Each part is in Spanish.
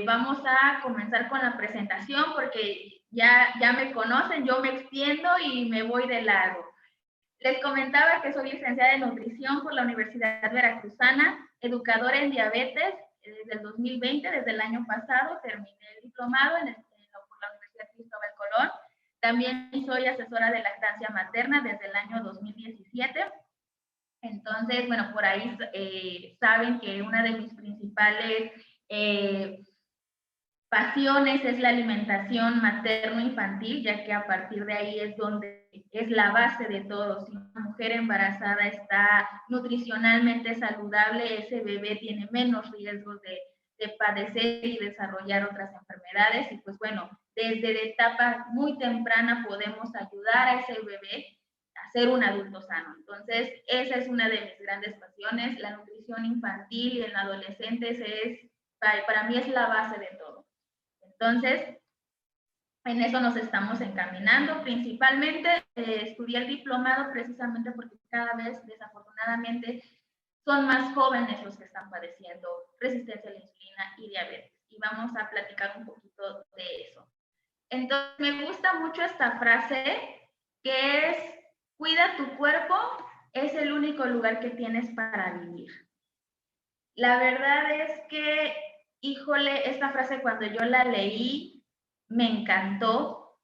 Vamos a comenzar con la presentación porque ya me conocen, yo me extiendo y me voy de largo. Les comentaba que soy licenciada en nutrición por la Universidad Veracruzana, educadora en diabetes desde el 2020, desde el año pasado, terminé el diplomado por la Universidad Cristóbal Colón. También soy asesora de lactancia materna desde el año 2017. Entonces, bueno, por ahí saben que una de mis principales pasiones es la alimentación materno-infantil, ya que a partir de ahí es donde es la base de todo. Si una mujer embarazada está nutricionalmente saludable, ese bebé tiene menos riesgos de padecer y desarrollar otras enfermedades. Y pues bueno, desde etapa muy temprana podemos ayudar a ese bebé a ser un adulto sano. Entonces, esa es una de mis grandes pasiones. La nutrición infantil y en adolescentes para mí es la base de todo. Entonces, en eso nos estamos encaminando. Principalmente estudié el diplomado precisamente porque cada vez, desafortunadamente, son más jóvenes los que están padeciendo resistencia a la insulina y diabetes. Y vamos a platicar un poquito de eso. Entonces, me gusta mucho esta frase que es, cuida tu cuerpo, es el único lugar que tienes para vivir. La verdad es que, híjole, esta frase cuando yo la leí me encantó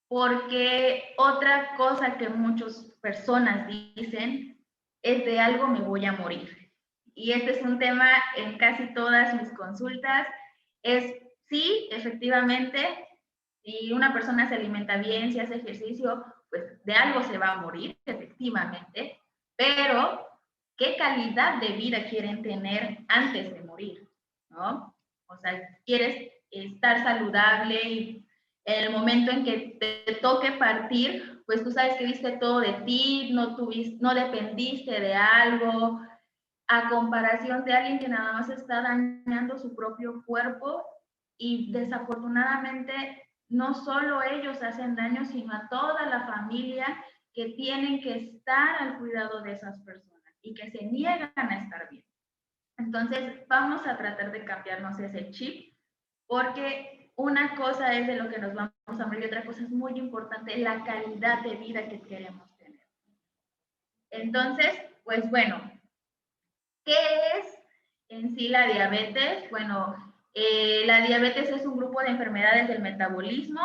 porque otra cosa que muchas personas dicen es de algo me voy a morir. Y este es un tema en casi todas mis consultas, es sí, efectivamente, si una persona se alimenta bien, si hace ejercicio, pues de algo se va a morir, efectivamente, pero ¿qué calidad de vida quieren tener antes de morir? ¿No? O sea, quieres estar saludable y en el momento en que te toque partir, pues tú sabes que diste todo de ti, no dependiste de algo, a comparación de alguien que nada más está dañando su propio cuerpo y desafortunadamente no solo ellos hacen daño, sino a toda la familia que tienen que estar al cuidado de esas personas y que se niegan a estar bien. Entonces, vamos a tratar de cambiarnos ese chip, porque una cosa es de lo que nos vamos a morir y otra cosa es muy importante, la calidad de vida que queremos tener. Entonces, pues bueno, ¿qué es en sí la diabetes? Bueno, la diabetes es un grupo de enfermedades del metabolismo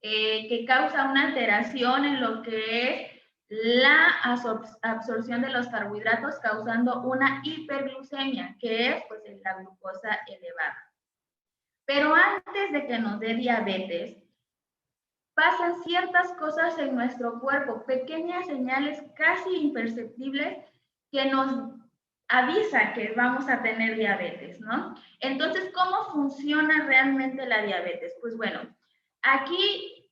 que causa una alteración en lo que es la absorción de los carbohidratos, causando una hiperglucemia, que es pues la glucosa elevada. Pero antes de que nos dé diabetes, pasan ciertas cosas en nuestro cuerpo, pequeñas señales casi imperceptibles que nos avisa que vamos a tener diabetes, ¿no? Entonces, ¿cómo funciona realmente la diabetes? Pues bueno, aquí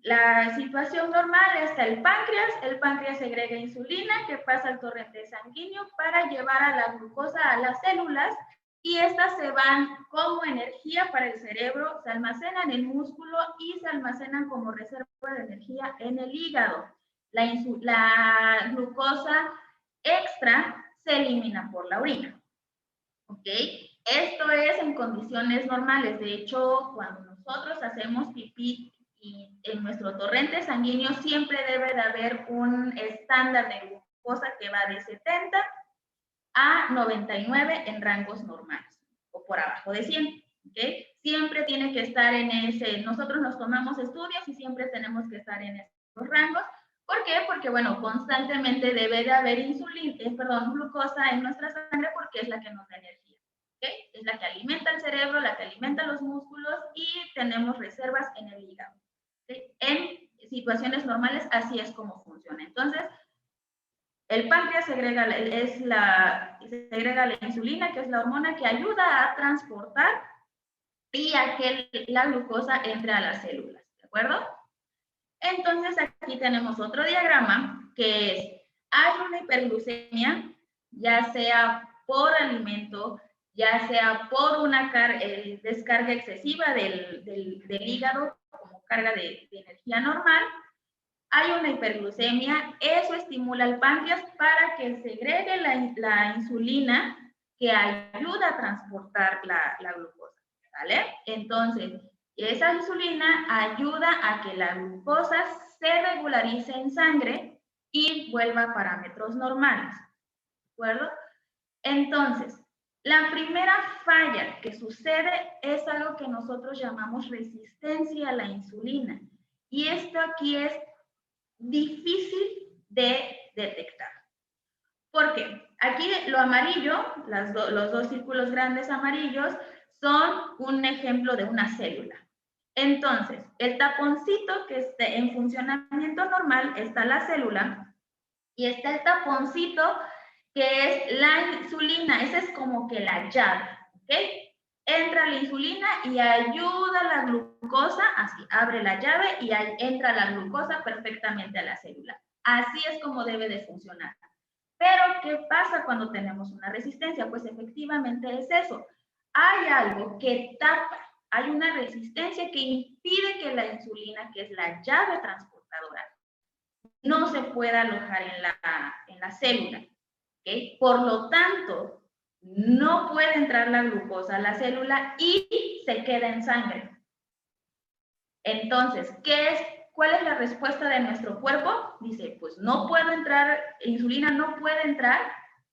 la situación normal está el páncreas segrega insulina que pasa al torrente sanguíneo para llevar a la glucosa a las células y estas se van como energía para el cerebro, se almacenan en el músculo y se almacenan como reserva de energía en el hígado. La glucosa extra se elimina por la orina. ¿Ok? Esto es en condiciones normales. De hecho, cuando nosotros hacemos pipí y en nuestro torrente sanguíneo siempre debe de haber un estándar de glucosa que va de 70 a 99 en rangos normales o por abajo de 100. ¿Okay? Siempre tiene que estar en ese, nosotros nos tomamos estudios y siempre tenemos que estar en esos rangos. ¿Por qué? Porque, bueno, constantemente debe de haber glucosa en nuestra sangre porque es la que nos da energía. ¿Okay? Es la que alimenta el cerebro, la que alimenta los músculos y tenemos reservas en el hígado. ¿Okay? En situaciones normales así es como funciona. Entonces, el páncreas segrega la insulina, que es la hormona que ayuda a transportar y a que la glucosa entre a las células, ¿de acuerdo? Entonces aquí tenemos otro diagrama que es, hay una hiperglucemia, ya sea por alimento, ya sea por una descarga excesiva del hígado como carga de energía normal. Hay una hiperglucemia, eso estimula al páncreas para que segregue la insulina que ayuda a transportar la glucosa, ¿vale? Entonces, esa insulina ayuda a que la glucosa se regularice en sangre y vuelva a parámetros normales, ¿de acuerdo? Entonces, la primera falla que sucede es algo que nosotros llamamos resistencia a la insulina. Y esto aquí es difícil de detectar. ¿Por qué? Aquí lo amarillo, los dos círculos grandes amarillos, son un ejemplo de una célula. Entonces, el taponcito que esté en funcionamiento normal está la célula y está el taponcito que es la insulina. Esa es como que la llave, ¿ok? Entra la insulina y ayuda a la glucosa, así, abre la llave y ahí entra la glucosa perfectamente a la célula. Así es como debe de funcionar. Pero, ¿qué pasa cuando tenemos una resistencia? Pues efectivamente es eso. Hay algo que tapa, hay una resistencia que impide que la insulina, que es la llave transportadora, no se pueda alojar en la célula. ¿Okay? Por lo tanto, no puede entrar la glucosa a la célula y se queda en sangre. Entonces, ¿cuál es la respuesta de nuestro cuerpo? Dice, pues no puedo entrar, insulina no puede entrar,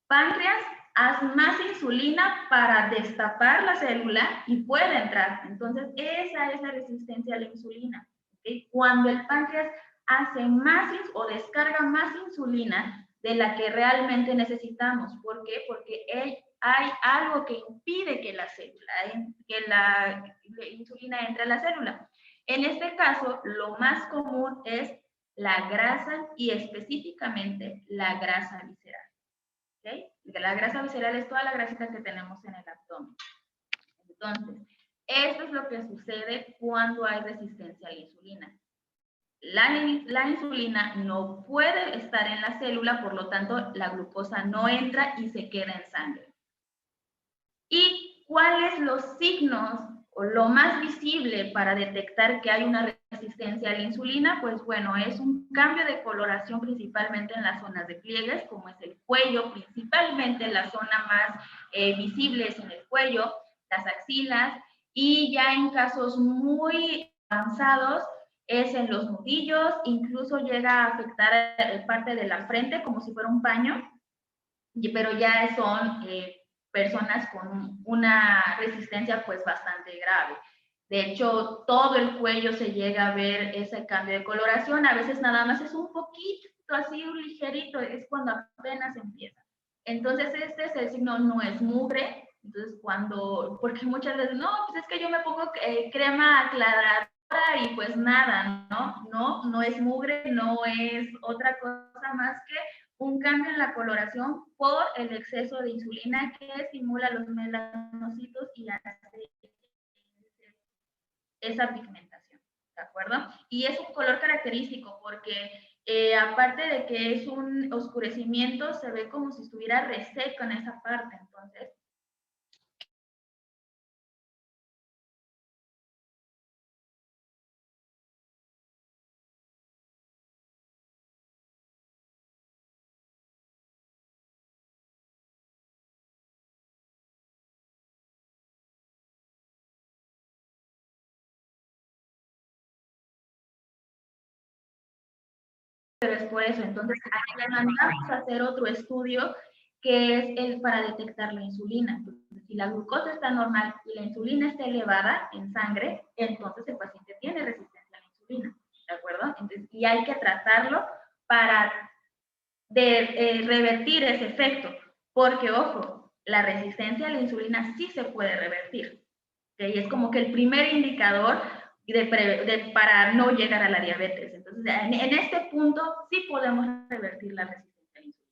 páncreas, haz más insulina para destapar la célula y puede entrar. Entonces, esa es la resistencia a la insulina. ¿Okay? Cuando el páncreas hace más o descarga más insulina de la que realmente necesitamos. ¿Por qué? Porque hay algo que impide que la insulina entre a la célula. En este caso, lo más común es la grasa y específicamente la grasa visceral. ¿Okay? La grasa visceral es toda la grasita que tenemos en el abdomen. Entonces, esto es lo que sucede cuando hay resistencia a la insulina. La insulina no puede estar en la célula, por lo tanto, la glucosa no entra y se queda en sangre. ¿Y cuáles los signos o lo más visible para detectar que hay una resistencia a la insulina? Pues bueno, es un cambio de coloración principalmente en las zonas de pliegues, como es el cuello, principalmente la zona más visible es en el cuello, las axilas, y ya en casos muy avanzados es en los nudillos, incluso llega a afectar parte de la frente como si fuera un paño, pero ya son personas con una resistencia pues bastante grave. De hecho, todo el cuello se llega a ver ese cambio de coloración, a veces nada más es un poquito así, un ligerito, es cuando apenas empieza. Entonces, este es el signo, no es mugre. Entonces, porque muchas veces, no, pues es que yo me pongo crema aclaradora y pues nada, no es mugre, no es otra cosa más que un cambio en la coloración por el exceso de insulina que estimula los melanocitos y hace esa pigmentación, ¿de acuerdo? Y es un color característico porque aparte de que es un oscurecimiento, se ve como si estuviera reseco en esa parte, entonces pero es por eso. Entonces, aquí le mandamos a hacer otro estudio que es el para detectar la insulina. Entonces, si la glucosa está normal y la insulina está elevada en sangre, entonces el paciente tiene resistencia a la insulina, ¿de acuerdo? Entonces, y hay que tratarlo para revertir ese efecto, porque, ojo, la resistencia a la insulina sí se puede revertir, ¿okay? Es como que el primer indicador para no llegar a la diabetes. Entonces, en este punto sí podemos revertir la resistencia a la insulina.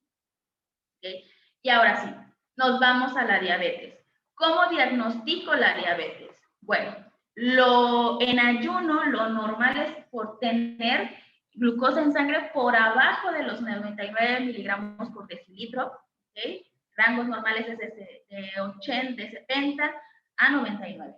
¿Okay? Y ahora sí, nos vamos a la diabetes. ¿Cómo diagnostico la diabetes? Bueno, en ayuno lo normal es por tener glucosa en sangre por abajo de los 99 miligramos por decilitro. ¿Okay? Rangos normales es de 70 a 99.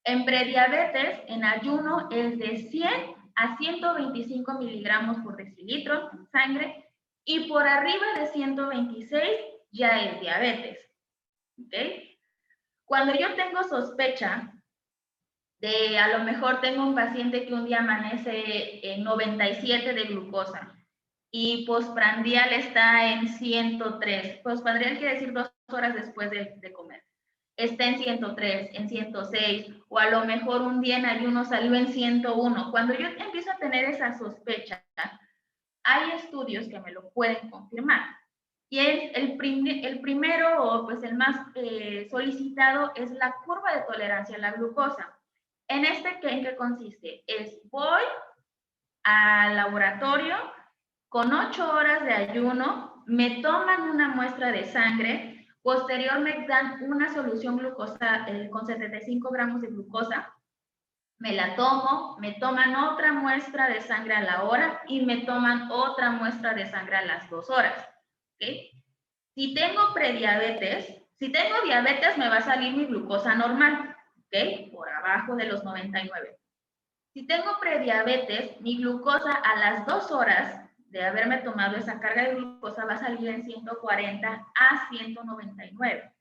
En prediabetes, en ayuno, es de 100 a 125 miligramos por decilitro en sangre y por arriba de 126 ya es diabetes. ¿ok? Cuando yo tengo sospecha de, a lo mejor tengo un paciente que un día amanece en 97 de glucosa y postprandial está en 103. Postprandial quiere decir 2 horas después de comer. Está en 103, en 106, o a lo mejor un día en ayuno salió en 101. Cuando yo empiezo a tener esa sospecha, hay estudios que me lo pueden confirmar. Y el primero, o pues el más solicitado, es la curva de tolerancia a la glucosa. ¿En qué consiste? Voy al laboratorio con 8 horas de ayuno, me toman una muestra de sangre, posterior me dan una solución glucosa con 75 gramos de glucosa, me la tomo, me toman otra muestra de sangre a la hora y me toman otra muestra de sangre a las 2 horas. ¿Okay? Si tengo prediabetes, si tengo diabetes me va a salir mi glucosa normal, ¿ok? Por abajo de los 99. Si tengo prediabetes, mi glucosa a las 2 horas de haberme tomado esa carga de glucosa va a salir en 140 a 199.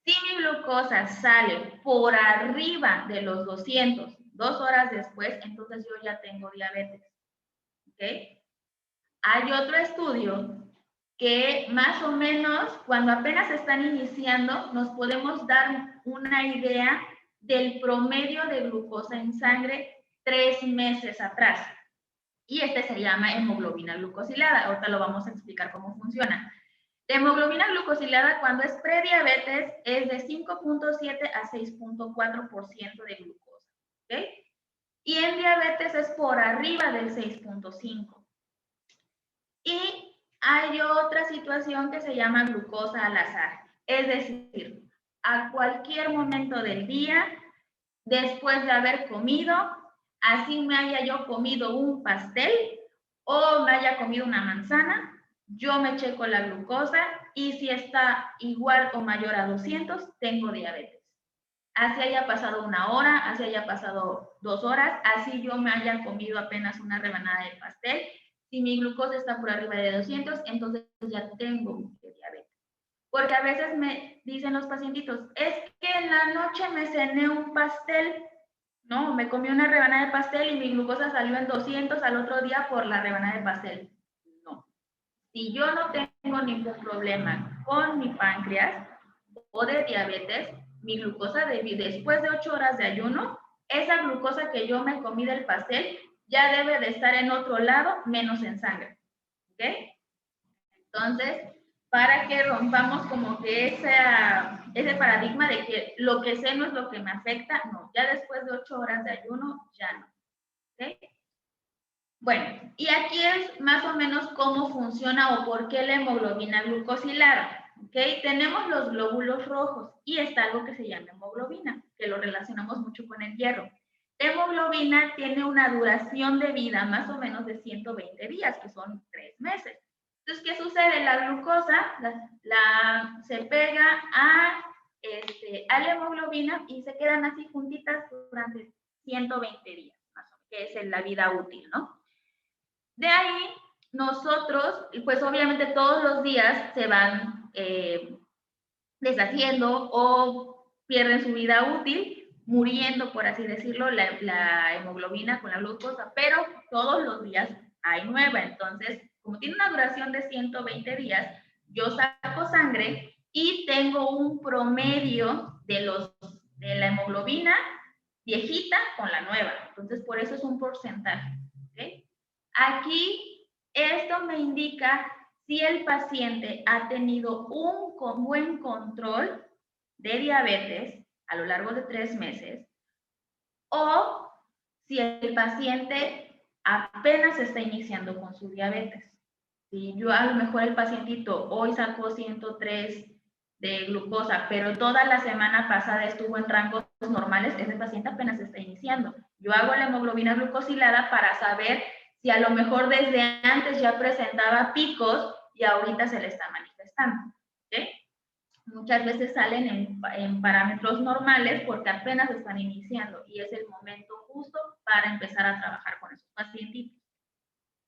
Si mi glucosa sale por arriba de los 200, 2 horas después, entonces yo ya tengo diabetes. ¿Ok? Hay otro estudio que más o menos cuando apenas están iniciando nos podemos dar una idea del promedio de glucosa en sangre 3 meses atrás. Y este se llama hemoglobina glucosilada. Ahorita lo vamos a explicar cómo funciona. La hemoglobina glucosilada cuando es prediabetes es de 5.7 a 6.4% de glucosa. ¿Ok? Y en diabetes es por arriba del 6.5. Y hay otra situación que se llama glucosa al azar. Es decir, a cualquier momento del día, después de haber comido, así me haya yo comido un pastel o me haya comido una manzana, yo me checo la glucosa y si está igual o mayor a 200, tengo diabetes. Así haya pasado 1 hora, así haya pasado 2 horas, así yo me haya comido apenas una rebanada de pastel. Si mi glucosa está por arriba de 200, entonces ya tengo diabetes. Porque a veces me dicen los pacientitos, es que en la noche me cené un pastel, no, me comí una rebanada de pastel y mi glucosa salió en 200 al otro día por la rebanada de pastel. No. Si yo no tengo ningún problema con mi páncreas o de diabetes, mi glucosa después de 8 horas de ayuno, esa glucosa que yo me comí del pastel ya debe de estar en otro lado, menos en sangre. ¿Ok? Entonces, para que rompamos como que ese paradigma de que lo que sé no es lo que me afecta, no, ya después de 8 horas de ayuno, ya no. ¿Ok? Bueno, y aquí es más o menos cómo funciona o por qué la hemoglobina glucosilada. ¿Ok? Tenemos los glóbulos rojos y está algo que se llama hemoglobina, que lo relacionamos mucho con el hierro. La hemoglobina tiene una duración de vida más o menos de 120 días, que son 3 meses. Entonces, ¿qué sucede? La glucosa se pega a la hemoglobina y se quedan así juntitas durante 120 días, más o menos, que es la vida útil, ¿no? De ahí, nosotros, pues obviamente todos los días se van deshaciendo o pierden su vida útil, muriendo, por así decirlo, la hemoglobina con la glucosa, pero todos los días hay nueva. Entonces, como tiene una duración de 120 días, yo saco sangre y tengo un promedio de la hemoglobina viejita con la nueva. Entonces, por eso es un porcentaje. ¿Okay? Aquí, esto me indica si el paciente ha tenido un buen control de diabetes a lo largo de 3 meses o si el paciente apenas está iniciando con su diabetes. Si yo a lo mejor el pacientito hoy sacó 103 de glucosa, pero toda la semana pasada estuvo en rangos normales, ese paciente apenas está iniciando. Yo hago la hemoglobina glucosilada para saber si a lo mejor desde antes ya presentaba picos y ahorita se le está manifestando. ¿Okay? Muchas veces salen en parámetros normales porque apenas están iniciando y es el momento justo para empezar a trabajar con esos pacientitos.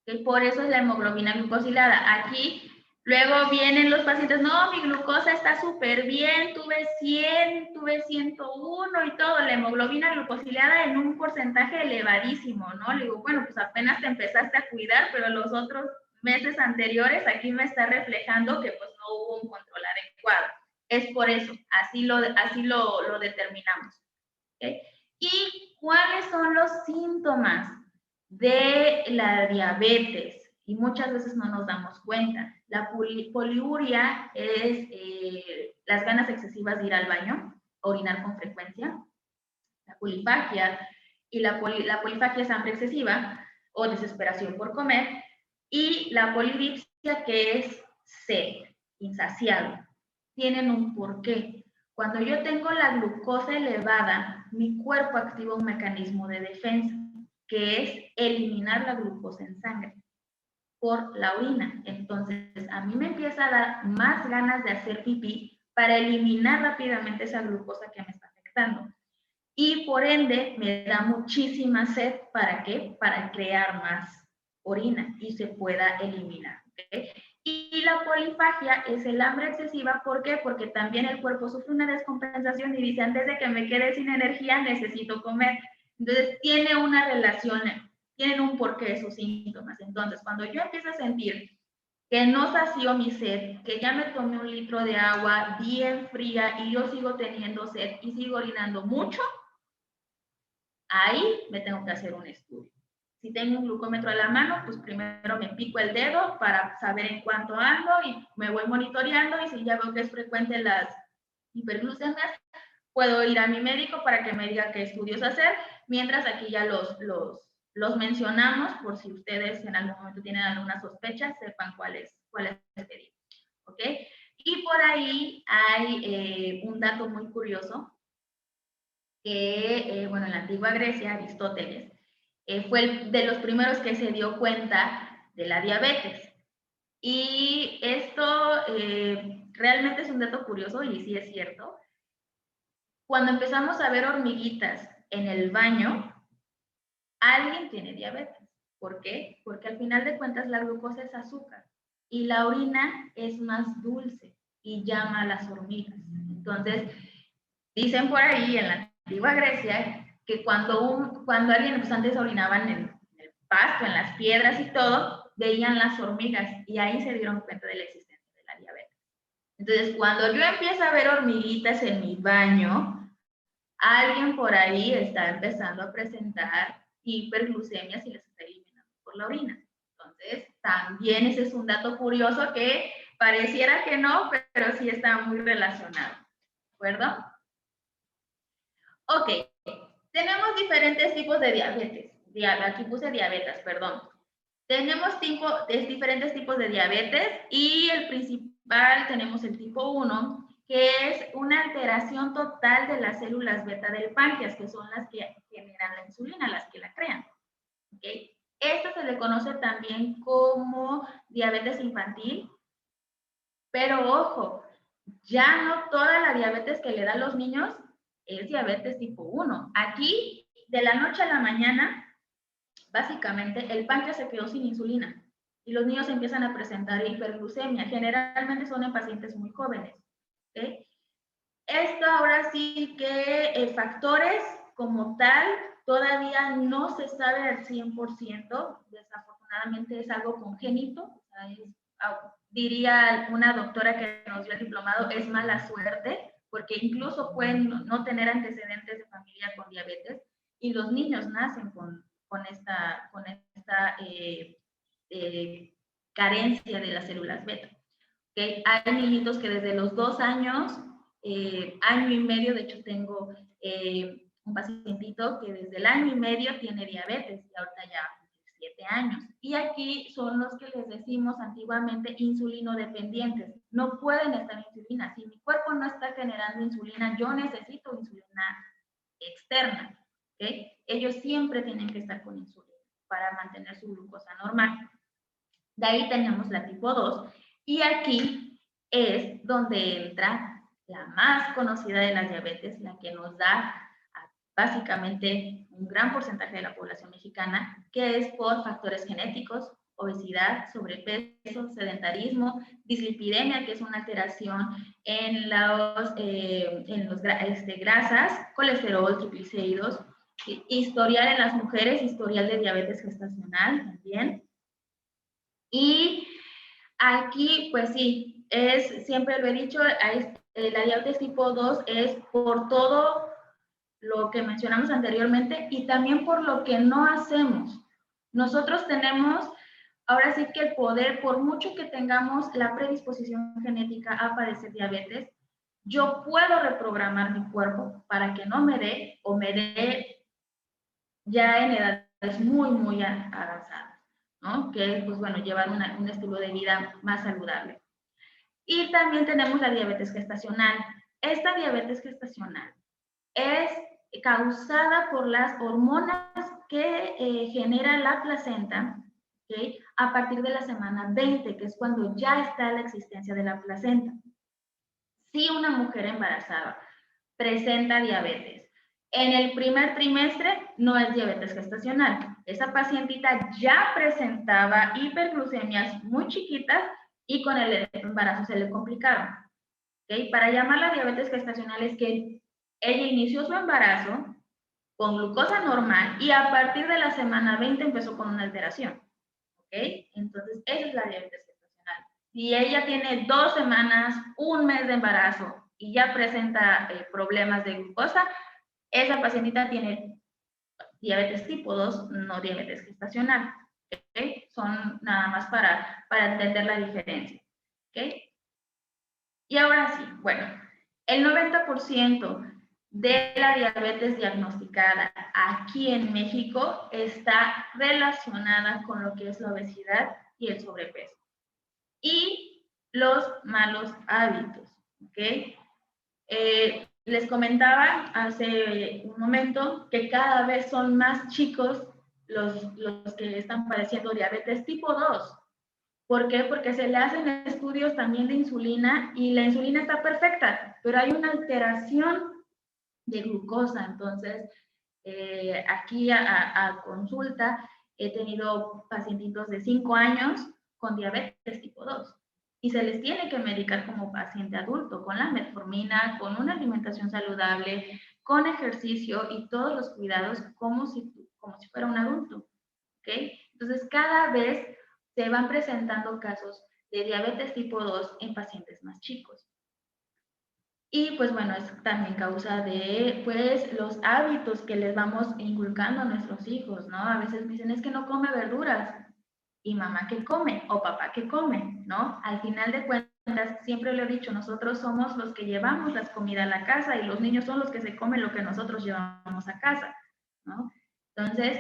¿Okay? Por eso es la hemoglobina glucosilada. Aquí Luego vienen los pacientes, no, mi glucosa está súper bien, tuve 100, tuve 101 y todo, la hemoglobina glucosilada en un porcentaje elevadísimo, ¿no? Le digo, bueno, pues apenas te empezaste a cuidar, pero los otros meses anteriores aquí me está reflejando que pues no hubo un control adecuado. Es por eso, así lo determinamos. ¿Okay? ¿Y cuáles son los síntomas de la diabetes? Y muchas veces no nos damos cuenta. La poliuria es las ganas excesivas de ir al baño, orinar con frecuencia. La polifagia, y la polifagia es hambre excesiva o desesperación por comer. Y la polidipsia, que es sed, insaciable. Tienen un porqué. Cuando yo tengo la glucosa elevada, mi cuerpo activa un mecanismo de defensa, que es eliminar la glucosa en sangre por la orina. Entonces, a mí me empieza a dar más ganas de hacer pipí para eliminar rápidamente esa glucosa que me está afectando. Y por ende, me da muchísima sed. ¿Para qué? Para crear más orina y se pueda eliminar. ¿Okay? Y la polifagia es el hambre excesiva. ¿Por qué? Porque también el cuerpo sufre una descompensación y dice, antes de que me quede sin energía, necesito comer. Entonces, tiene una relación, tienen un porqué esos síntomas. Entonces, cuando yo empiezo a sentir que no sació mi sed, que ya me tomé 1 litro de agua bien fría y yo sigo teniendo sed y sigo orinando mucho, ahí me tengo que hacer un estudio. Si tengo un glucómetro a la mano, pues primero me pico el dedo para saber en cuánto ando y me voy monitoreando, y si ya veo que es frecuente las hiperglucemias, puedo ir a mi médico para que me diga qué estudios hacer, mientras aquí ya los mencionamos por si ustedes en algún momento tienen alguna sospecha, sepan cuáles pedir. ¿Ok? Y por ahí hay un dato muy curioso que, bueno, en la antigua Grecia, Aristóteles, fue de los primeros que se dio cuenta de la diabetes. Y esto realmente es un dato curioso y sí es cierto. Cuando empezamos a ver hormiguitas en el baño, alguien tiene diabetes. ¿Por qué? Porque al final de cuentas la glucosa es azúcar y la orina es más dulce y llama a las hormigas. Entonces, dicen por ahí en la antigua Grecia que cuando alguien, pues antes orinaban en el pasto, en las piedras y todo, veían las hormigas y ahí se dieron cuenta de la existencia de la diabetes. Entonces, cuando yo empiezo a ver hormiguitas en mi baño, alguien por ahí está empezando a presentar hiperglucemias y las está eliminando por la orina. Entonces, también ese es un dato curioso que pareciera que no, pero sí está muy relacionado. ¿De acuerdo? Ok, tenemos diferentes tipos de diabetes. Aquí puse diabetes, perdón. Tenemos diferentes tipos de diabetes y el principal tenemos el tipo 1, que es una alteración total de las células beta del páncreas, que son las que generan la insulina, las que la crean. ¿Okay? Esto se le conoce también como diabetes infantil, pero ojo, ya no toda la diabetes que le da a los niños es diabetes tipo 1. Aquí, de la noche a la mañana, básicamente el páncreas se quedó sin insulina y los niños empiezan a presentar hiperglucemia. Generalmente son en pacientes muy jóvenes. ¿Okay? Esto ahora sí que factores como tal todavía no se sabe al 100%. Desafortunadamente es algo congénito. O sea, diría una doctora que nos dio el diplomado, es mala suerte, porque incluso pueden no tener antecedentes de familia con diabetes y los niños nacen con esta carencia de las células beta. ¿Okay? Hay niñitos que desde los 2 años, año y medio, de hecho tengo un pacientito que desde el año y medio tiene diabetes y ahorita ya 7 años. Y aquí son los que les decimos antiguamente insulinodependientes. No pueden estar en insulina. Si mi cuerpo no está generando insulina, yo necesito insulina externa. ¿Okay? Ellos siempre tienen que estar con insulina para mantener su glucosa normal. De ahí tenemos la tipo 2 y aquí es donde entra la más conocida de las diabetes, la que nos da básicamente un gran porcentaje de la población mexicana, que es por factores genéticos obesidad, sobrepeso, sedentarismo, dislipidemia, que es una alteración en los grasas, colesterol, triglicéridos, historial en las mujeres, historial de diabetes gestacional también. Y aquí, pues sí, siempre lo he dicho, la diabetes tipo 2 es por todo lo que mencionamos anteriormente y también por lo que no hacemos. Nosotros tenemos, ahora sí que el poder, por mucho que tengamos la predisposición genética a padecer diabetes, yo puedo reprogramar mi cuerpo para que no me dé o me dé ya en edades muy, muy avanzadas, ¿no? Que es, pues bueno, llevar un estilo de vida más saludable. Y también tenemos la diabetes gestacional. Esta diabetes gestacional es causada por las hormonas que genera la placenta, ¿okay? A partir de la semana 20, que es cuando ya está la existencia de la placenta. Si una mujer embarazada presenta diabetes en el primer trimestre, no es diabetes gestacional. Esa pacientita ya presentaba hiperglucemias muy chiquitas y con el embarazo se le complicaron. ¿Okay? Para llamarla diabetes gestacional es que ella inició su embarazo con glucosa normal y a partir de la semana 20 empezó con una alteración. ¿Okay? Entonces, esa es la diabetes gestacional. Si ella tiene 2 semanas, un mes de embarazo y ya presenta problemas de glucosa, esa pacientita tiene diabetes tipo 2, no diabetes gestacional. ¿Okay? Son nada más para entender la diferencia. ¿Okay? Y ahora sí, bueno, el 90% de la diabetes diagnosticada aquí en México está relacionada con lo que es la obesidad y el sobrepeso. Y los malos hábitos, ¿ok? Les comentaba hace un momento que cada vez son más chicos los que están padeciendo diabetes tipo 2. ¿Por qué? Porque se le hacen estudios también de insulina y la insulina está perfecta, pero hay una alteración de glucosa. Entonces, aquí a consulta he tenido pacientitos de 5 años con diabetes tipo 2 y se les tiene que medicar como paciente adulto con la metformina, con una alimentación saludable, con ejercicio y todos los cuidados como si fuera un adulto. ¿Okay? Entonces, cada vez se van presentando casos de diabetes tipo 2 en pacientes más chicos. Y pues bueno, es también causa de pues los hábitos que les vamos inculcando a nuestros hijos, ¿no? A veces me dicen, es que no come verduras. ¿Y mamá qué come? ¿O papá qué come? ¿No? Al final de cuentas, siempre lo he dicho, nosotros somos los que llevamos las comidas a la casa y los niños son los que se comen lo que nosotros llevamos a casa, ¿no? Entonces,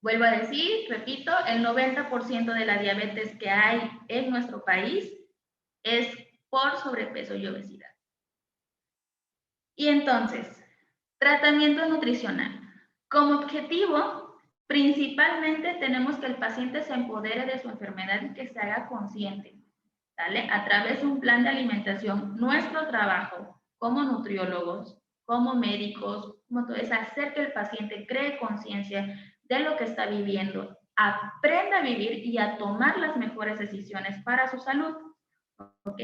vuelvo a decir, repito, el 90% de la diabetes que hay en nuestro país es por sobrepeso y obesidad. Y entonces, tratamiento nutricional. Como objetivo, principalmente tenemos que el paciente se empodere de su enfermedad y que se haga consciente, ¿vale? A través de un plan de alimentación, nuestro trabajo como nutriólogos, como médicos, como todo, es hacer que el paciente cree conciencia de lo que está viviendo, aprenda a vivir y a tomar las mejores decisiones para su salud. ¿Ok?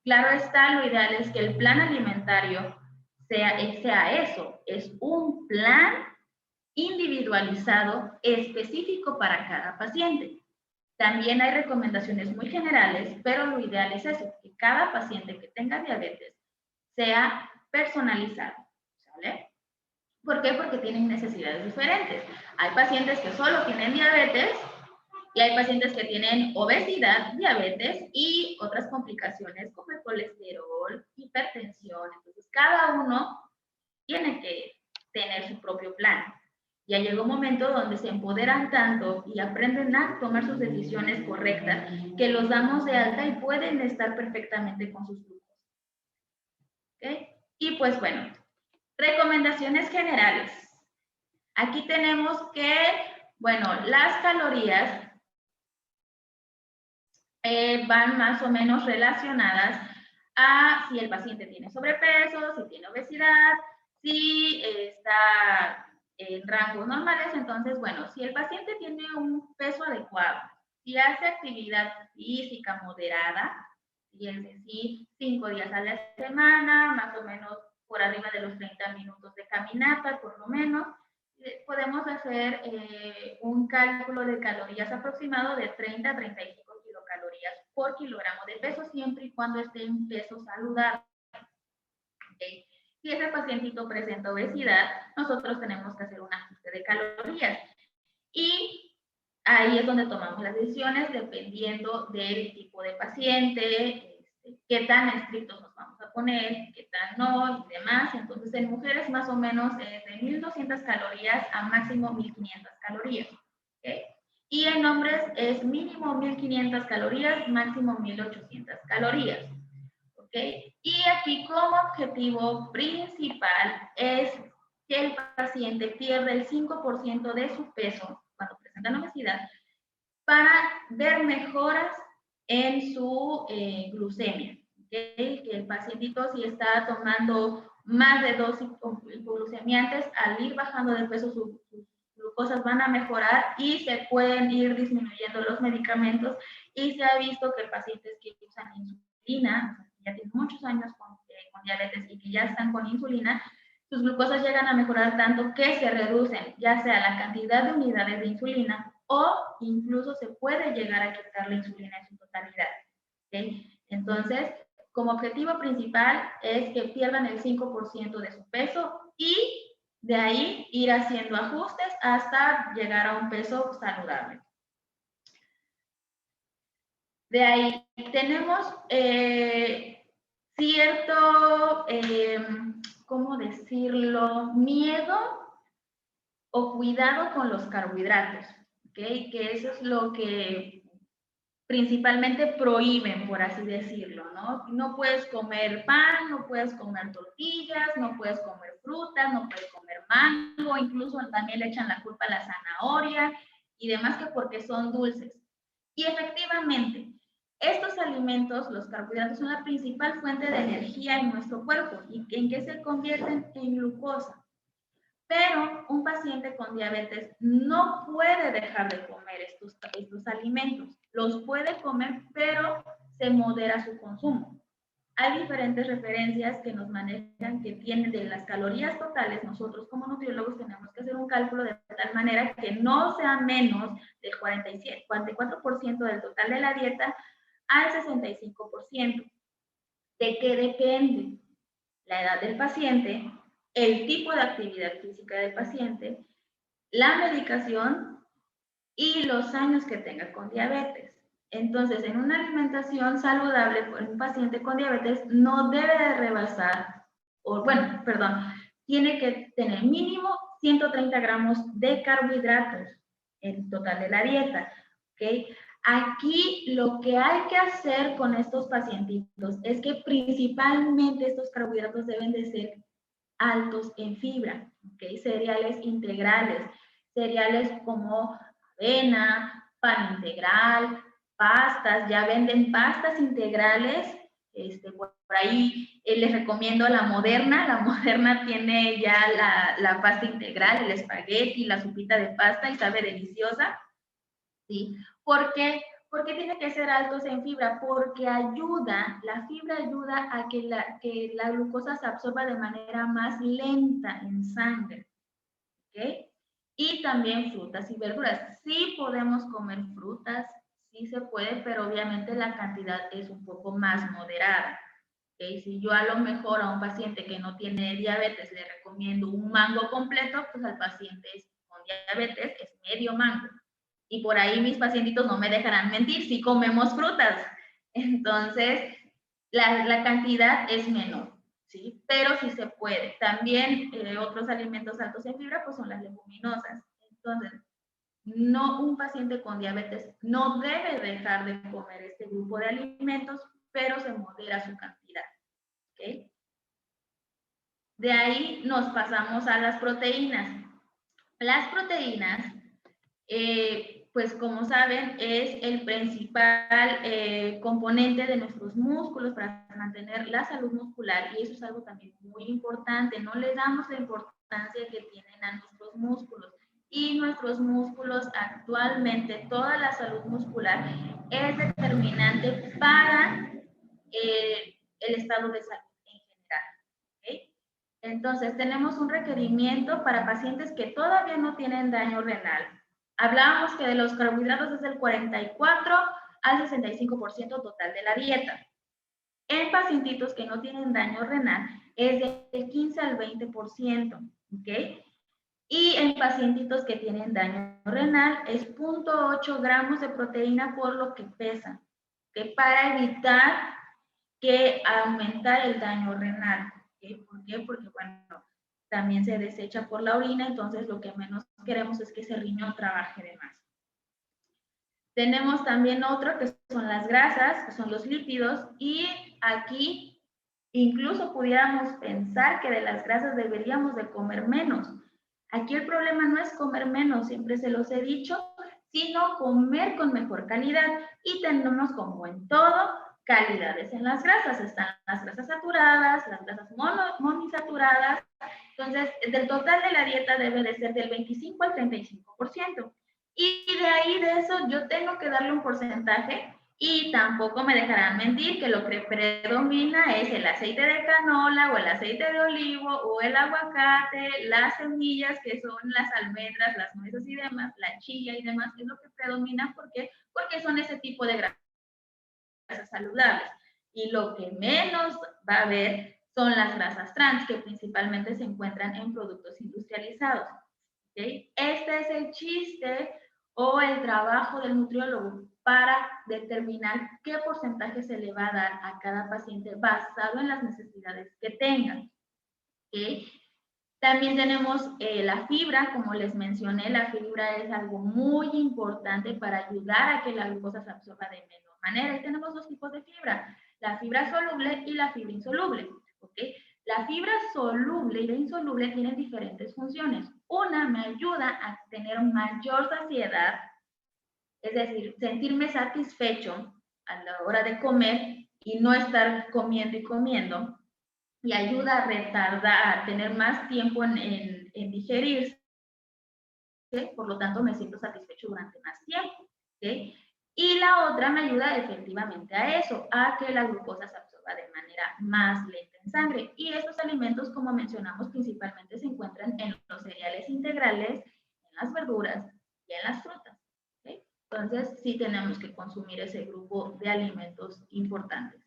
Claro está, lo ideal es que el plan alimentario sea eso, es un plan individualizado, específico para cada paciente. También hay recomendaciones muy generales, pero lo ideal es eso, que cada paciente que tenga diabetes sea personalizado, ¿sale? ¿Por qué? Porque tienen necesidades diferentes. Hay pacientes que solo tienen diabetes y hay pacientes que tienen obesidad, diabetes y otras complicaciones como el colesterol, hipertensión. Entonces, cada uno tiene que tener su propio plan. Ya llegó un momento donde se empoderan tanto y aprenden a tomar sus decisiones correctas que los damos de alta y pueden estar perfectamente con sus grupos. ¿Okay? Y pues bueno, recomendaciones generales. Aquí tenemos que, bueno, las calorías van más o menos relacionadas a si el paciente tiene sobrepeso, si tiene obesidad, si está en rangos normales. Entonces, bueno, si el paciente tiene un peso adecuado, Si hace actividad física moderada, y es decir, 5 días a la semana, más o menos por arriba de los 30 minutos de caminata, por lo menos, podemos hacer un cálculo de calorías aproximado de 30 a 35 kilocalorías por kilogramo de peso, siempre y cuando esté en peso saludable. ¿Okay? Si ese pacientito presenta obesidad, nosotros tenemos que hacer un ajuste de calorías. Y ahí es donde tomamos las decisiones dependiendo del tipo de paciente, qué tan estrictos nos vamos a poner, qué tan no y demás. Entonces, en mujeres más o menos es de 1.200 calorías a máximo 1.500 calorías. ¿Okay? Y en hombres es mínimo 1.500 calorías, máximo 1.800 calorías. ¿Okay? Y aquí como objetivo principal es que el paciente pierda el 5% de su peso cuando presentan obesidad para ver mejoras en su glucemia. ¿Okay? Que el pacientito, si está tomando más de 2 hipoglucemiantes, al ir bajando de peso sus glucosas van a mejorar y se pueden ir disminuyendo los medicamentos, y se ha visto que pacientes que usan insulina, ya tienen muchos años con diabetes y que ya están con insulina, sus glucosas llegan a mejorar tanto que se reducen ya sea la cantidad de unidades de insulina o incluso se puede llegar a quitar la insulina en su totalidad. ¿Okay? Entonces, como objetivo principal es que pierdan el 5% de su peso y de ahí ir haciendo ajustes hasta llegar a un peso saludable. De ahí tenemos cierto, ¿cómo decirlo? Miedo o cuidado con los carbohidratos, ¿okay? Que eso es lo que principalmente prohíben, por así decirlo, ¿no? No puedes comer pan, no puedes comer tortillas, no puedes comer frutas, no puedes comer mango, incluso también le echan la culpa a la zanahoria y demás, que porque son dulces. Y efectivamente, estos alimentos, los carbohidratos, son la principal fuente de energía en nuestro cuerpo. ¿Y en qué se convierten? En glucosa. Pero un paciente con diabetes no puede dejar de comer estos alimentos. Los puede comer, pero se modera su consumo. Hay diferentes referencias que nos manejan que tienen de las calorías totales. Nosotros como nutriólogos tenemos que hacer un cálculo de tal manera que no sea menos del 44% del total de la dieta al 65%. ¿De qué depende? La edad del paciente, el tipo de actividad física del paciente, la medicación y los años que tenga con diabetes. Entonces, en una alimentación saludable, un paciente con diabetes no debe de rebasar, tiene que tener mínimo 130 gramos de carbohidratos en total de la dieta. ¿Okay? Aquí lo que hay que hacer con estos pacientitos es que principalmente estos carbohidratos deben de ser altos en fibra, ¿okay? Cereales integrales, cereales como avena, pan integral, pastas, ya venden pastas integrales, por ahí les recomiendo la Moderna tiene ya la pasta integral, el espagueti, la sopita de pasta y sabe deliciosa, ¿sí? ¿Por qué? ¿Por qué tiene que ser altos en fibra? Porque la fibra ayuda a que la glucosa se absorba de manera más lenta en sangre, ¿ok? Y también frutas y verduras. Sí podemos comer frutas, sí se puede, pero obviamente la cantidad es un poco más moderada. ¿Okay? Si yo a lo mejor a un paciente que no tiene diabetes le recomiendo un mango completo, pues al paciente con diabetes es medio mango. Y por ahí mis pacientitos no me dejarán mentir, si comemos frutas. Entonces, la cantidad es menor, ¿sí? Pero sí se puede. También otros alimentos altos en fibra, pues son las leguminosas. Entonces, un paciente con diabetes no debe dejar de comer este grupo de alimentos, pero se modera su cantidad, ¿ok? De ahí nos pasamos a las proteínas. Las proteínas, pues como saben, es el principal componente de nuestros músculos para mantener la salud muscular, y eso es algo también muy importante. No le damos la importancia que tienen a nuestros músculos. y nuestros músculos actualmente, toda la salud muscular es determinante para el estado de salud en general. ¿Okay? Entonces, tenemos un requerimiento para pacientes que todavía no tienen daño renal. Hablábamos que de los carbohidratos es del 44 al 65% total de la dieta. En pacientitos que no tienen daño renal es del 15 al 20%, ¿ok? Y en pacientitos que tienen daño renal es 0.8 gramos de proteína por lo que pesan, ¿ok? Para evitar que aumentar el daño renal, ¿ok? ¿Por qué? Porque, bueno, también se desecha por la orina, entonces lo que menos queremos es que ese riñón trabaje de más. Tenemos también otro que son las grasas, que son los lípidos, y aquí incluso pudiéramos pensar que de las grasas deberíamos de comer menos. Aquí el problema no es comer menos, siempre se los he dicho, sino comer con mejor calidad. Y tenemos, como en todo, calidades en las grasas. Están las grasas saturadas, las grasas monoinsaturadas. Entonces, del total de la dieta debe de ser del 25 al 35%. Y de ahí de eso yo tengo que darle un porcentaje y tampoco me dejarán mentir que lo que predomina es el aceite de canola o el aceite de olivo o el aguacate, las semillas que son las almendras, las nueces y demás, la chía y demás, es lo que predomina. ¿Por qué? Porque son ese tipo de grasas saludables. Y lo que menos va a haber son las grasas trans, que principalmente se encuentran en productos industrializados. ¿Okay? Este es el chiste o el trabajo del nutriólogo para determinar qué porcentaje se le va a dar a cada paciente basado en las necesidades que tengan. ¿Okay? También tenemos la fibra, como les mencioné, la fibra es algo muy importante para ayudar a que la glucosa se absorba de menor manera. Y tenemos dos tipos de fibra, la fibra soluble y la fibra insoluble. ¿Okay? La fibra soluble y la insoluble tienen diferentes funciones. Una me ayuda a tener mayor saciedad, es decir, sentirme satisfecho a la hora de comer y no estar comiendo y comiendo, y ayuda a retardar, a tener más tiempo en digerirse, por lo tanto me siento satisfecho durante más tiempo. ¿Okay? Y la otra me ayuda efectivamente a eso, a que la glucosa se absorba de manera más lenta en sangre. Y estos alimentos, como mencionamos, principalmente se encuentran en los cereales integrales, en las verduras y en las frutas. ¿Okay? Entonces, sí tenemos que consumir ese grupo de alimentos importantes.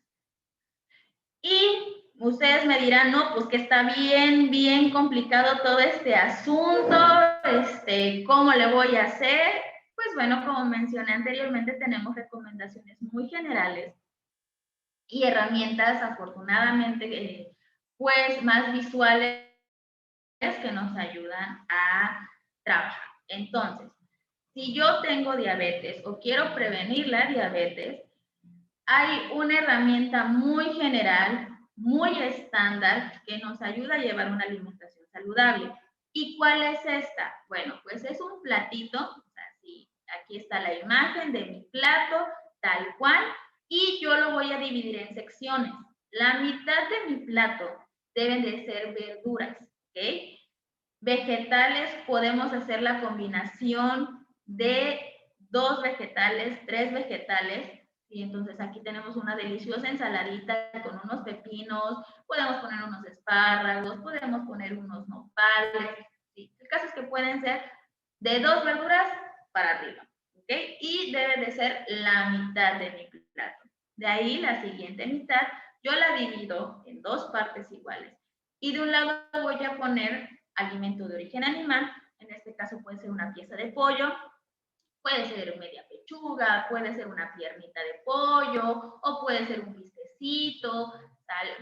Y ustedes me dirán, no, pues que está bien complicado todo este asunto, ¿cómo le voy a hacer? Pues bueno, como mencioné anteriormente, tenemos recomendaciones muy generales y herramientas, afortunadamente, pues más visuales que nos ayudan a trabajar. Entonces, si yo tengo diabetes o quiero prevenir la diabetes, hay una herramienta muy general, muy estándar, que nos ayuda a llevar una alimentación saludable. ¿Y cuál es esta? Bueno, pues es un platito, o sea, sí, aquí está la imagen de mi plato, tal cual, y yo lo voy a dividir en secciones. La mitad de mi plato deben de ser verduras, ¿ok? Vegetales, podemos hacer la combinación de 2 vegetales, 3 vegetales. Y entonces aquí tenemos una deliciosa ensaladita con unos pepinos, podemos poner unos espárragos, podemos poner unos nopales. ¿Sí? El caso es que pueden ser de 2 verduras para arriba. ¿Okay? Y debe de ser la mitad de mi plato. De ahí la siguiente mitad yo la divido en 2 partes iguales. Y de un lado voy a poner alimento de origen animal, en este caso puede ser una pieza de pollo, puede ser media pechuga, puede ser una piernita de pollo, o puede ser un bistecito,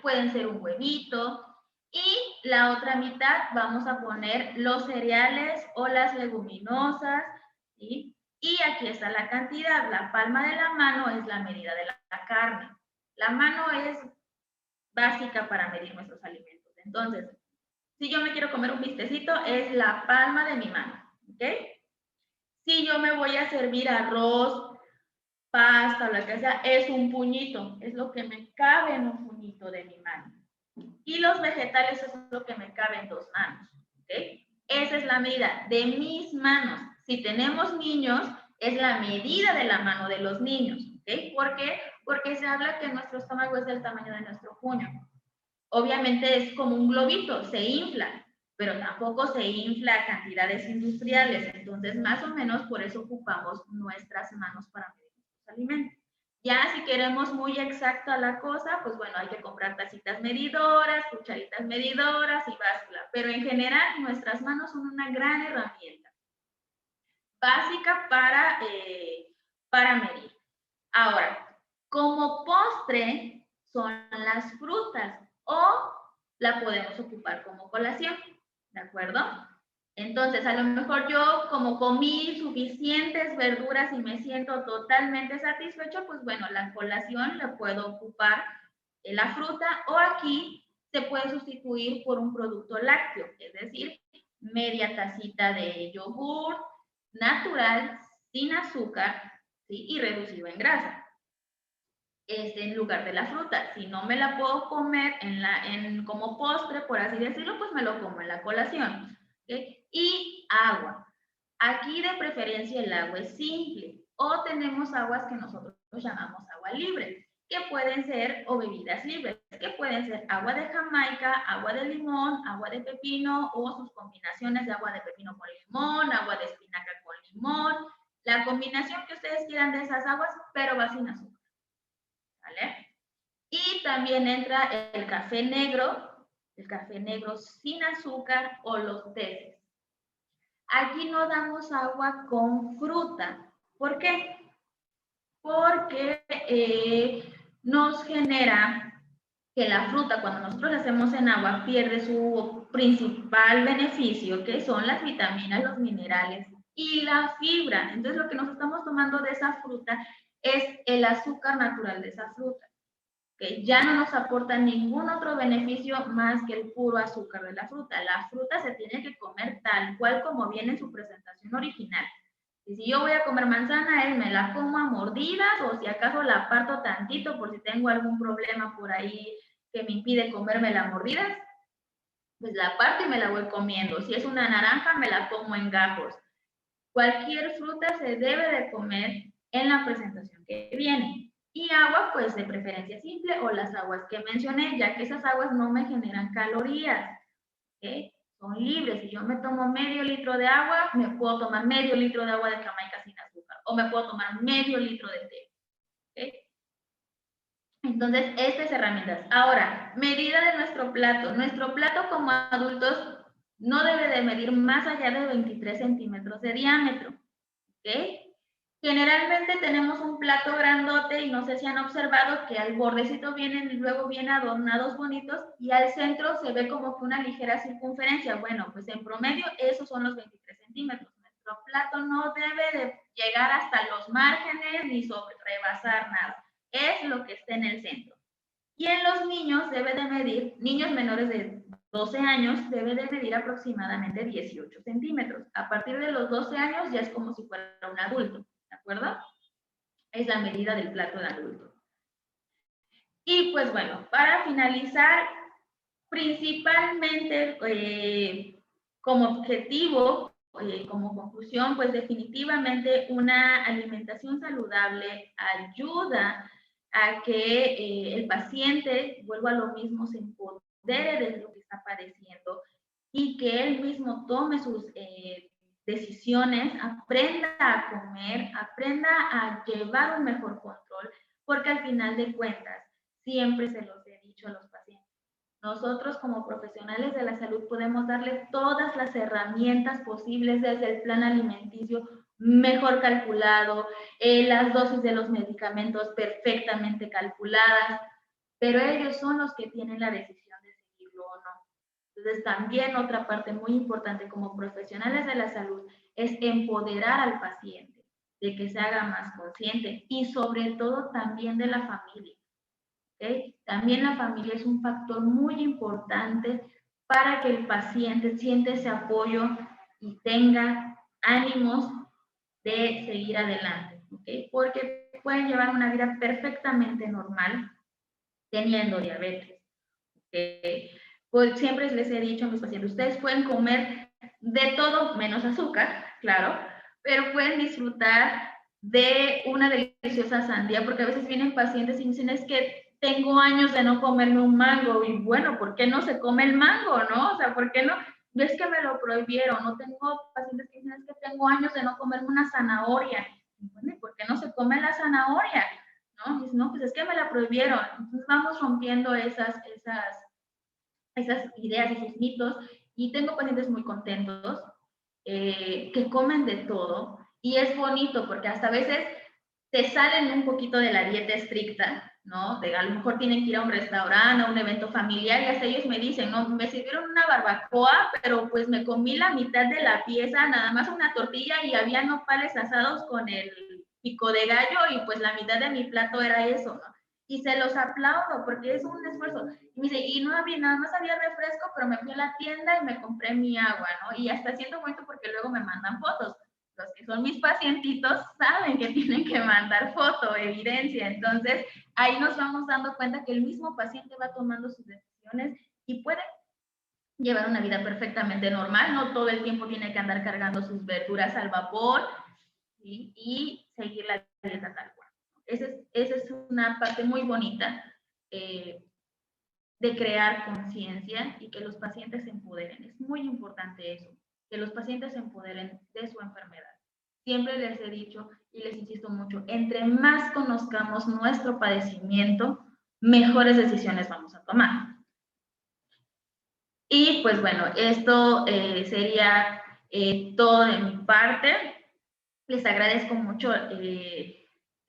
pueden ser un huevito. Y la otra mitad vamos a poner los cereales o las leguminosas, ¿sí? Y aquí está la cantidad, la palma de la mano es la medida de la carne. La mano es básica para medir nuestros alimentos. Entonces, si yo me quiero comer un bistecito, es la palma de mi mano, ¿ok? Si yo me voy a servir arroz, pasta, lo que sea, es un puñito, es lo que me cabe en un puñito de mi mano. Y los vegetales es lo que me cabe en 2 manos, ¿ok? Es esa es la medida de mis manos. Si tenemos niños, es la medida de la mano de los niños, ¿ok? ¿Por qué? Porque se habla que nuestro estómago es del tamaño de nuestro puño. Obviamente es como un globito, se infla, pero tampoco se infla a cantidades industriales. Entonces, más o menos por eso ocupamos nuestras manos para medir los alimentos. Ya si queremos muy exacta la cosa, pues bueno, hay que comprar tacitas medidoras, cucharitas medidoras y báscula. Pero en general, nuestras manos son una gran herramienta básica para medir. Ahora, como postre son las frutas o la podemos ocupar como colación, ¿de acuerdo? Entonces, a lo mejor yo como comí suficientes verduras y me siento totalmente satisfecho, pues bueno, la colación la puedo ocupar la fruta o aquí se puede sustituir por un producto lácteo, es decir, media tacita de yogur natural, sin azúcar, ¿sí? Y reducido en grasa. En lugar de la fruta. Si no me la puedo comer como postre, por así decirlo, pues me lo como en la colación. ¿Okay? Y agua. Aquí de preferencia el agua es simple o tenemos aguas que nosotros llamamos agua libre, que pueden ser o bebidas libres, que pueden ser agua de Jamaica, agua de limón, agua de pepino o sus combinaciones de agua de pepino con limón, agua de espinaca con limón, la combinación que ustedes quieran de esas aguas, pero va sin azúcar. ¿Vale? Y también entra el café negro sin azúcar o los tés. Aquí no damos agua con fruta. ¿Por qué? Porque nos genera que la fruta, cuando nosotros la hacemos en agua, pierde su principal beneficio, que son las vitaminas, los minerales y la fibra. Entonces, lo que nos estamos tomando de esa fruta es el azúcar natural de esa fruta, que ya no nos aporta ningún otro beneficio más que el puro azúcar de la fruta. La fruta se tiene que comer tal cual como viene en su presentación original. Y si yo voy a comer manzana, me la como a mordidas o si acaso la parto tantito por si tengo algún problema por ahí que me impide comérmela a mordidas, pues la parto y me la voy comiendo. Si es una naranja, me la como en gajos. Cualquier fruta se debe de comer en la presentación que viene. Y agua, pues de preferencia simple o las aguas que mencioné, ya que esas aguas no me generan calorías, ¿okay? Son libres. Si yo me tomo medio litro de agua, me puedo tomar medio litro de agua de Jamaica sin azúcar o me puedo tomar medio litro de té. ¿Okay? Entonces, estas herramientas. Ahora, medida de nuestro plato. Nuestro plato como adultos no debe de medir más allá de 23 centímetros de diámetro. ¿Ok? Generalmente tenemos un plato grandote y no sé si han observado que al bordecito vienen luego bien adornados bonitos y al centro se ve como que una ligera circunferencia. Bueno, pues en promedio esos son los 23 centímetros. Nuestro plato no debe de llegar hasta los márgenes ni rebasar nada. Es lo que está en el centro. Y en los niños debe de medir, niños menores de 12 años, debe de medir aproximadamente 18 centímetros. A partir de los 12 años ya es como si fuera un adulto. ¿De acuerdo? Es la medida del plato de adulto. Y pues bueno, para finalizar, principalmente como objetivo, como conclusión, pues definitivamente una alimentación saludable ayuda a que el paciente, vuelva a lo mismo, se empodere de lo que está padeciendo y que él mismo tome sus decisiones, aprenda a comer, aprenda a llevar un mejor control, porque al final de cuentas, siempre se los he dicho a los pacientes, nosotros como profesionales de la salud podemos darle todas las herramientas posibles desde el plan alimenticio mejor calculado, las dosis de los medicamentos perfectamente calculadas, pero ellos son los que tienen la decisión de seguirlo o no. Entonces, también otra parte muy importante como profesionales de la salud es empoderar al paciente, de que se haga más consciente y sobre todo también de la familia. ¿Okay? También la familia es un factor muy importante para que el paciente sienta ese apoyo y tenga ánimos de seguir adelante, ¿okay? Porque pueden llevar una vida perfectamente normal teniendo diabetes. ¿Okay? Pues siempre les he dicho a mis pacientes, ustedes pueden comer de todo menos azúcar, claro, pero pueden disfrutar de una deliciosa sandía, porque a veces vienen pacientes y dicen, es que tengo años de no comerme un mango, y bueno, ¿por qué no se come el mango, no? O sea, ¿por qué no? Es que me lo prohibieron, no tengo pacientes que dicen, es que tengo años de no comerme una zanahoria, bueno, ¿por qué no se come la zanahoria? ¿No? Dicen, no, pues es que me la prohibieron. Entonces vamos rompiendo esas ideas, esos mitos, y tengo pacientes muy contentos, que comen de todo, y es bonito porque hasta a veces te salen un poquito de la dieta estricta, ¿no? De, a lo mejor tienen que ir a un restaurante, a un evento familiar, y hasta ellos me dicen, no, me sirvieron una barbacoa, pero pues me comí la mitad de la pieza, nada más una tortilla, y había nopales asados con el pico de gallo, y pues la mitad de mi plato era eso, ¿no? Y se los aplaudo porque es un esfuerzo. Y me dice, y no había, nada más había refresco, pero me fui a la tienda y me compré mi agua, ¿no? Y hasta siento momento porque luego me mandan fotos. Los que son mis pacientitos saben que tienen que mandar foto, evidencia. Entonces, ahí nos vamos dando cuenta que el mismo paciente va tomando sus decisiones y puede llevar una vida perfectamente normal. No todo el tiempo tiene que andar cargando sus verduras al vapor, ¿sí? Y seguir la dieta tal cual. Esa es una parte muy bonita, eh, de crear conciencia y que los pacientes se empoderen. Es muy importante eso, que los pacientes se empoderen de su enfermedad. Siempre les he dicho y les insisto mucho, entre más conozcamos nuestro padecimiento, mejores decisiones vamos a tomar. Y pues bueno, esto sería todo de mi parte. Les agradezco mucho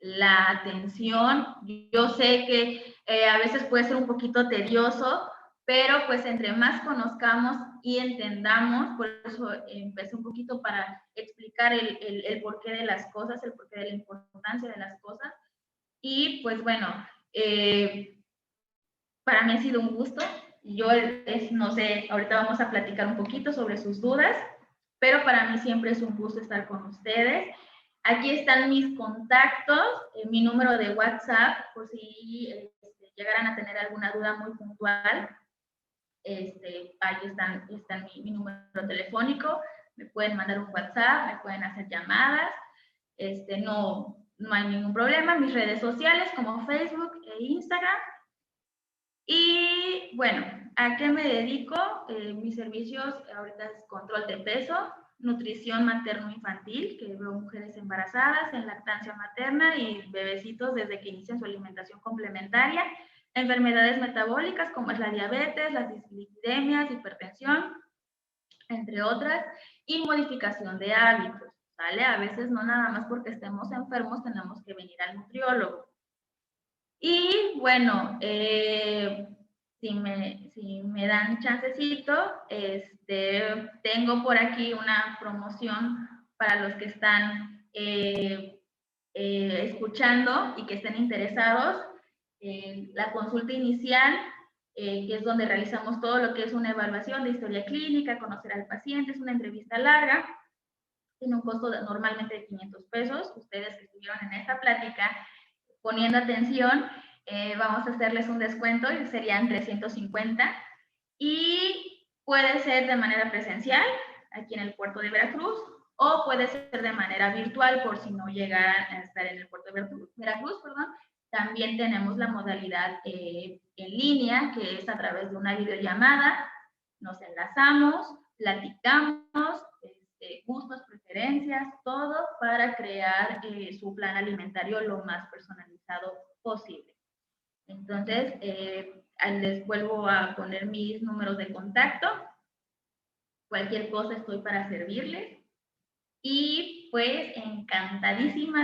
la atención. Yo sé que a veces puede ser un poquito tedioso, pero pues entre más conozcamos y entendamos, por eso empecé un poquito para explicar el porqué de las cosas, el porqué de la importancia de las cosas. Y pues bueno, para mí ha sido un gusto. Yo no sé, ahorita vamos a platicar un poquito sobre sus dudas, pero para mí siempre es un gusto estar con ustedes. Aquí están mis contactos, mi número de WhatsApp, por si llegaran a tener alguna duda muy puntual. Ahí está mi número telefónico, me pueden mandar un WhatsApp, me pueden hacer llamadas, no hay ningún problema. Mis redes sociales como Facebook e Instagram. Y bueno, ¿a qué me dedico? Mis servicios ahorita es control de peso, nutrición materno-infantil, que veo mujeres embarazadas en lactancia materna y bebecitos desde que inician su alimentación complementaria, enfermedades metabólicas como es la diabetes, las dislipidemias, hipertensión, entre otras, y modificación de hábitos, ¿vale? A veces no nada más porque estemos enfermos tenemos que venir al nutriólogo. Y bueno, si me dan chancecito, tengo por aquí una promoción para los que están escuchando y que estén interesados. La consulta inicial, que es donde realizamos todo lo que es una evaluación de historia clínica, conocer al paciente, es una entrevista larga, tiene un costo normalmente de 500 pesos. Ustedes que estuvieron en esta plática poniendo atención, vamos a hacerles un descuento y serían 350, y puede ser de manera presencial aquí en el puerto de Veracruz o puede ser de manera virtual por si no llegan a estar en el puerto de Veracruz, perdón. También tenemos la modalidad en línea, que es a través de una videollamada, nos enlazamos, platicamos, gustos, preferencias, todo para crear su plan alimentario lo más personalizado posible. Entonces, les vuelvo a poner mis números de contacto. Cualquier cosa estoy para servirles. Y pues encantadísima